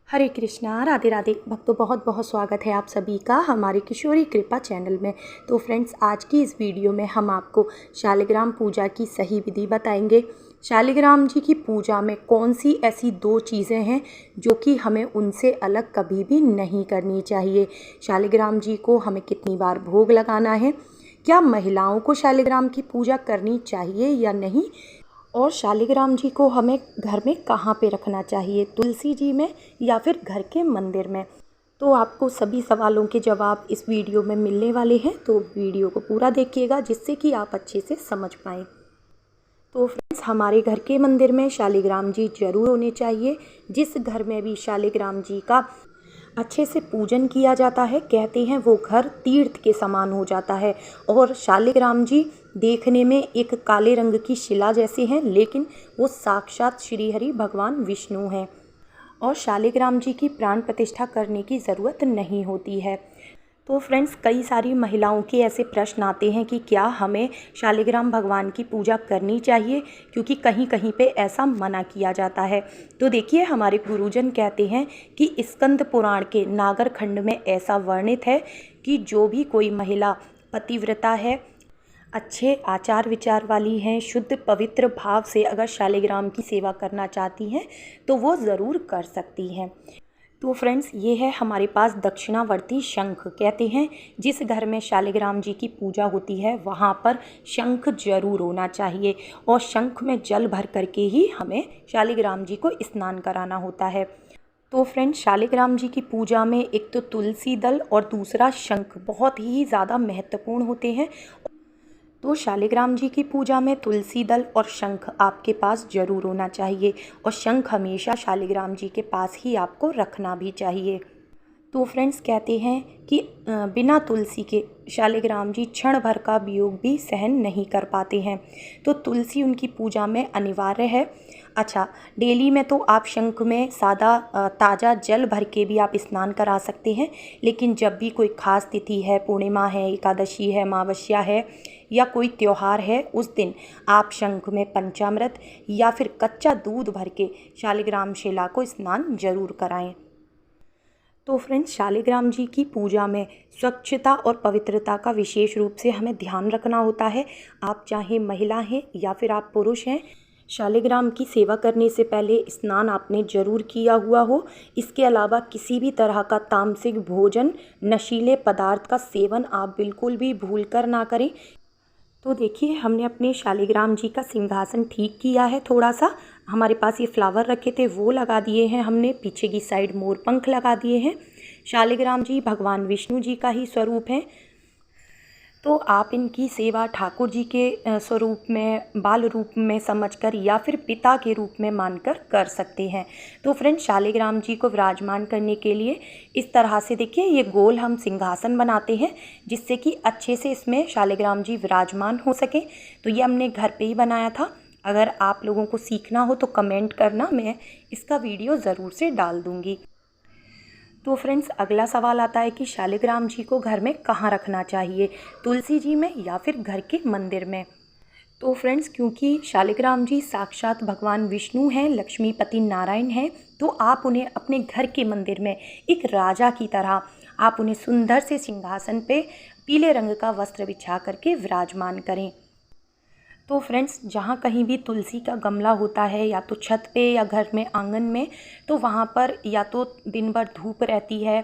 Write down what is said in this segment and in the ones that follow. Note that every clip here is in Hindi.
हरे कृष्णा, राधे राधे भक्तों, बहुत बहुत स्वागत है आप सभी का हमारे किशोरी कृपा चैनल में। तो फ्रेंड्स, आज की इस वीडियो में हम आपको शालिग्राम पूजा की सही विधि बताएंगे। शालिग्राम जी की पूजा में कौन सी ऐसी दो चीज़ें हैं जो कि हमें उनसे अलग कभी भी नहीं करनी चाहिए। शालिग्राम जी को हमें कितनी बार भोग लगाना है, क्या महिलाओं को शालिग्राम की पूजा करनी चाहिए या नहीं, और शालिग्राम जी को हमें घर में कहाँ पे रखना चाहिए, तुलसी जी में या फिर घर के मंदिर में। तो आपको सभी सवालों के जवाब इस वीडियो में मिलने वाले हैं, तो वीडियो को पूरा देखिएगा जिससे कि आप अच्छे से समझ पाएँ। तो फ्रेंड्स, हमारे घर के मंदिर में शालिग्राम जी जरूर होने चाहिए। जिस घर में भी शालिग्राम जी का अच्छे से पूजन किया जाता है, कहते हैं वो घर तीर्थ के समान हो जाता है। और शालिग्राम जी देखने में एक काले रंग की शिला जैसे हैं, लेकिन वो साक्षात श्री हरि भगवान विष्णु हैं। और शालिग्राम जी की प्राण प्रतिष्ठा करने की ज़रूरत नहीं होती है। तो फ्रेंड्स, कई सारी महिलाओं के ऐसे प्रश्न आते हैं कि क्या हमें शालिग्राम भगवान की पूजा करनी चाहिए, क्योंकि कहीं कहीं पे ऐसा मना किया जाता है। तो देखिए, हमारे गुरुजन कहते हैं कि स्कंद पुराण के नागर खंड में ऐसा वर्णित है कि जो भी कोई महिला पतिव्रता है, अच्छे आचार विचार वाली हैं, शुद्ध पवित्र भाव से अगर शालिग्राम की सेवा करना चाहती हैं तो वो ज़रूर कर सकती हैं। तो फ्रेंड्स, ये है हमारे पास दक्षिणावर्ती शंख। कहते हैं जिस घर में शालिग्राम जी की पूजा होती है वहाँ पर शंख जरूर होना चाहिए, और शंख में जल भर करके ही हमें शालिग्राम जी को स्नान कराना होता है। तो फ्रेंड्स, शालिग्राम जी की पूजा में एक तो तुलसी दल और दूसरा शंख बहुत ही ज़्यादा महत्वपूर्ण होते हैं। तो शालिग्राम जी की पूजा में तुलसी दल और शंख आपके पास ज़रूर होना चाहिए, और शंख हमेशा शालिग्राम जी के पास ही आपको रखना भी चाहिए। तो फ्रेंड्स, कहते हैं कि बिना तुलसी के शालिग्राम जी क्षण भर का वियोग भी सहन नहीं कर पाते हैं। तो तुलसी उनकी पूजा में अनिवार्य है। अच्छा, डेली में तो आप शंख में सादा ताज़ा जल भर के भी आप स्नान करा सकते हैं, लेकिन जब भी कोई खास तिथि है, पूर्णिमा है, एकादशी है, अमावस्या है या कोई त्यौहार है, उस दिन आप शंख में पंचामृत या फिर कच्चा दूध भर के शालिग्राम शिला को स्नान जरूर कराएं। तो फ्रेंड्स, शालिग्राम जी की पूजा में स्वच्छता और पवित्रता का विशेष रूप से हमें ध्यान रखना होता है। आप चाहे महिला हैं या फिर आप पुरुष हैं, शालिग्राम की सेवा करने से पहले स्नान आपने जरूर किया हुआ हो। इसके अलावा किसी भी तरह का तामसिक भोजन, नशीले पदार्थ का सेवन आप बिल्कुल भी भूल कर ना करें। तो देखिए, हमने अपने शालिग्राम जी का सिंहासन ठीक किया है। थोड़ा सा हमारे पास ये फ्लावर रखे थे वो लगा दिए हैं हमने, पीछे की साइड मोर पंख लगा दिए हैं। शालिग्राम जी भगवान विष्णु जी का ही स्वरूप है, तो आप इनकी सेवा ठाकुर जी के स्वरूप में, बाल रूप में समझकर या फिर पिता के रूप में मानकर कर सकते हैं। तो फ्रेंड, शालिग्राम जी को विराजमान करने के लिए इस तरह से देखिए, ये गोल हम सिंहासन बनाते हैं जिससे कि अच्छे से इसमें शालिग्राम जी विराजमान हो सके। तो ये हमने घर पे ही बनाया था। अगर आप लोगों को सीखना हो तो कमेंट करना, मैं इसका वीडियो ज़रूर से डाल दूँगी। तो फ्रेंड्स, अगला सवाल आता है कि शालिग्राम जी को घर में कहाँ रखना चाहिए, तुलसी जी में या फिर घर के मंदिर में। तो फ्रेंड्स, क्योंकि शालिग्राम जी साक्षात भगवान विष्णु हैं, लक्ष्मीपति नारायण हैं, तो आप उन्हें अपने घर के मंदिर में एक राजा की तरह आप उन्हें सुंदर से सिंहासन पे पीले रंग का वस्त्र बिछा करके विराजमान करें। तो फ्रेंड्स, जहाँ कहीं भी तुलसी का गमला होता है, या तो छत पे या घर में आंगन में, तो वहाँ पर या तो दिन भर धूप रहती है,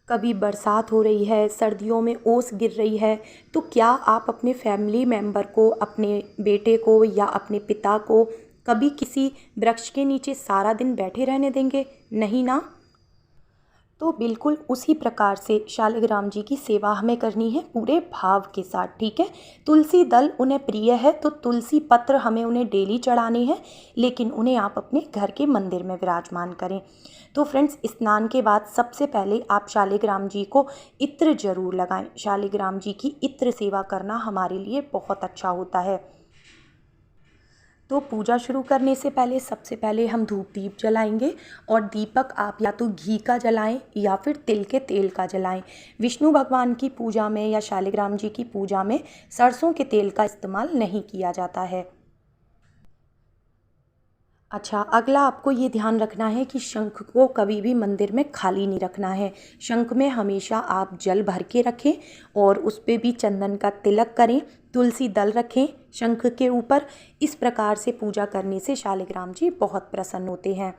कभी बरसात हो रही है, सर्दियों में ओस गिर रही है, तो क्या आप अपने फैमिली मेम्बर को, अपने बेटे को या अपने पिता को कभी किसी वृक्ष के नीचे सारा दिन बैठे रहने देंगे? नहीं ना। तो बिल्कुल उसी प्रकार से शालिग्राम जी की सेवा हमें करनी है, पूरे भाव के साथ, ठीक है। तुलसी दल उन्हें प्रिय है, तो तुलसी पत्र हमें उन्हें डेली चढ़ाने हैं, लेकिन उन्हें आप अपने घर के मंदिर में विराजमान करें। तो फ्रेंड्स, स्नान के बाद सबसे पहले आप शालिग्राम जी को इत्र जरूर लगाएं। शालिग्राम जी की इत्र सेवा करना हमारे लिए बहुत अच्छा होता है। तो पूजा शुरू करने से पहले सबसे पहले हम धूप दीप जलाएंगे, और दीपक आप या तो घी का जलाएं या फिर तिल के तेल का जलाएं। विष्णु भगवान की पूजा में या शालिग्राम जी की पूजा में सरसों के तेल का इस्तेमाल नहीं किया जाता है। अच्छा, अगला आपको ये ध्यान रखना है कि शंख को कभी भी मंदिर में खाली नहीं रखना है। शंख में हमेशा आप जल भर के रखें और उस पे भी चंदन का तिलक करें, तुलसी दल रखें शंख के ऊपर। इस प्रकार से पूजा करने से शालिग्राम जी बहुत प्रसन्न होते हैं।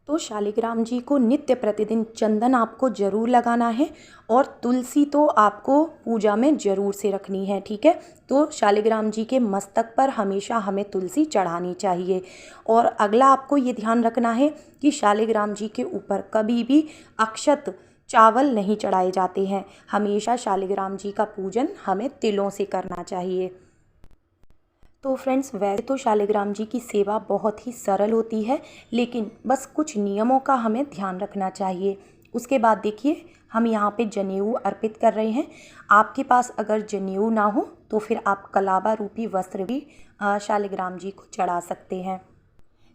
तो शालिग्राम जी को नित्य प्रतिदिन चंदन आपको ज़रूर लगाना है और तुलसी तो आपको पूजा में ज़रूर से रखनी है, ठीक है। तो शालिग्राम जी के मस्तक पर हमेशा हमें तुलसी चढ़ानी चाहिए। और अगला आपको ये ध्यान रखना है कि शालिग्राम जी के ऊपर कभी भी अक्षत चावल नहीं चढ़ाए जाते हैं। हमेशा शालिग्राम जी का पूजन हमें तिलों से करना चाहिए। तो फ्रेंड्स, वैसे तो शालिग्राम जी की सेवा बहुत ही सरल होती है, लेकिन बस कुछ नियमों का हमें ध्यान रखना चाहिए। उसके बाद देखिए, हम यहाँ पे जनेऊ अर्पित कर रहे हैं। आपके पास अगर जनेऊ ना हो तो फिर आप कलावा रूपी वस्त्र भी शालिग्राम जी को चढ़ा सकते हैं।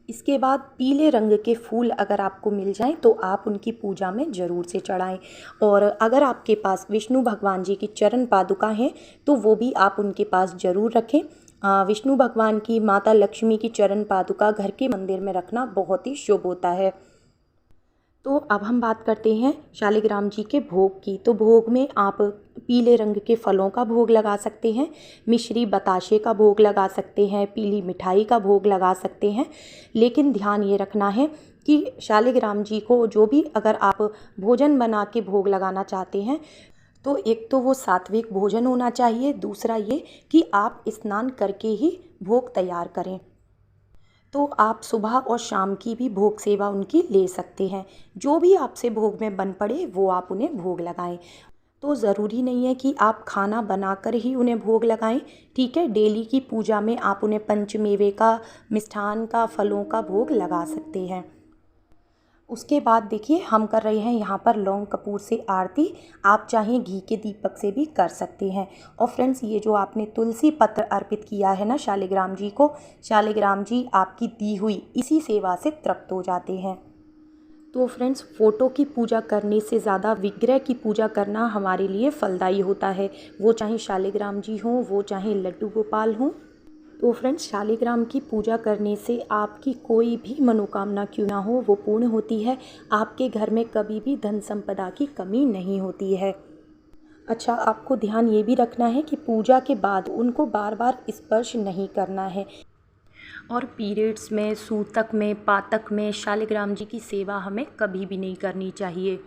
इसके बाद पीले रंग के फूल अगर आपको मिल जाएं तो आप उनकी पूजा में ज़रूर से चढ़ाएं। और अगर आपके पास विष्णु भगवान जी की चरण पादुका हैं तो वो भी आप उनके पास ज़रूर रखें। विष्णु भगवान की, माता लक्ष्मी की चरण पादुका घर के मंदिर में रखना बहुत ही शुभ होता है। तो अब हम बात करते हैं शालिग्राम जी के भोग की। तो भोग में आप पीले रंग के फलों का भोग लगा सकते हैं, मिश्री बताशे का भोग लगा सकते हैं, पीली मिठाई का भोग लगा सकते हैं। लेकिन ध्यान ये रखना है कि शालिग्राम जी को जो भी अगर आप भोजन बना के भोग लगाना चाहते हैं तो एक तो वो सात्विक भोजन होना चाहिए, दूसरा ये कि आप स्नान करके ही भोग तैयार करें। तो आप सुबह और शाम की भी भोग सेवा उनकी ले सकते हैं। जो भी आपसे भोग में बन पड़े वो आप उन्हें भोग लगाएं। तो ज़रूरी नहीं है कि आप खाना बनाकर ही उन्हें भोग लगाएं, ठीक है। डेली की पूजा में आप उन्हें पंचमेवे का, मिष्ठान का, फलों का भोग लगा सकते हैं। उसके बाद देखिए, हम कर रहे हैं यहाँ पर लौंग कपूर से आरती। आप चाहें घी के दीपक से भी कर सकते हैं। और फ्रेंड्स, ये जो आपने तुलसी पत्र अर्पित किया है ना शालिग्राम जी को, शालिग्राम जी आपकी दी हुई इसी सेवा से तृप्त हो जाते हैं। तो फ्रेंड्स, फ़ोटो की पूजा करने से ज़्यादा विग्रह की पूजा करना हमारे लिए फलदायी होता है। वो चाहे शालिग्राम जी हों, वो चाहे लड्डू गोपाल हों। तो फ्रेंड्स, शालिग्राम की पूजा करने से आपकी कोई भी मनोकामना क्यों ना हो वो पूर्ण होती है। आपके घर में कभी भी धन संपदा की कमी नहीं होती है। अच्छा, आपको ध्यान ये भी रखना है कि पूजा के बाद उनको बार बार स्पर्श नहीं करना है। और पीरियड्स में, सूतक में, पातक में शालिग्राम जी की सेवा हमें कभी भी नहीं करनी चाहिए।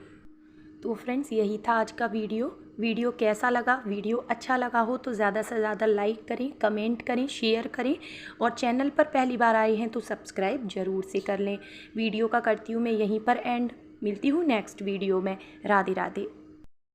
तो फ्रेंड्स, यही था आज का वीडियो कैसा लगा? वीडियो अच्छा लगा हो तो ज़्यादा से ज़्यादा लाइक करें, कमेंट करें, शेयर करें और चैनल पर पहली बार आए हैं तो सब्सक्राइब ज़रूर से कर लें। वीडियो का करती हूँ मैं यहीं पर एंड। मिलती हूँ नेक्स्ट वीडियो में। राधे राधे।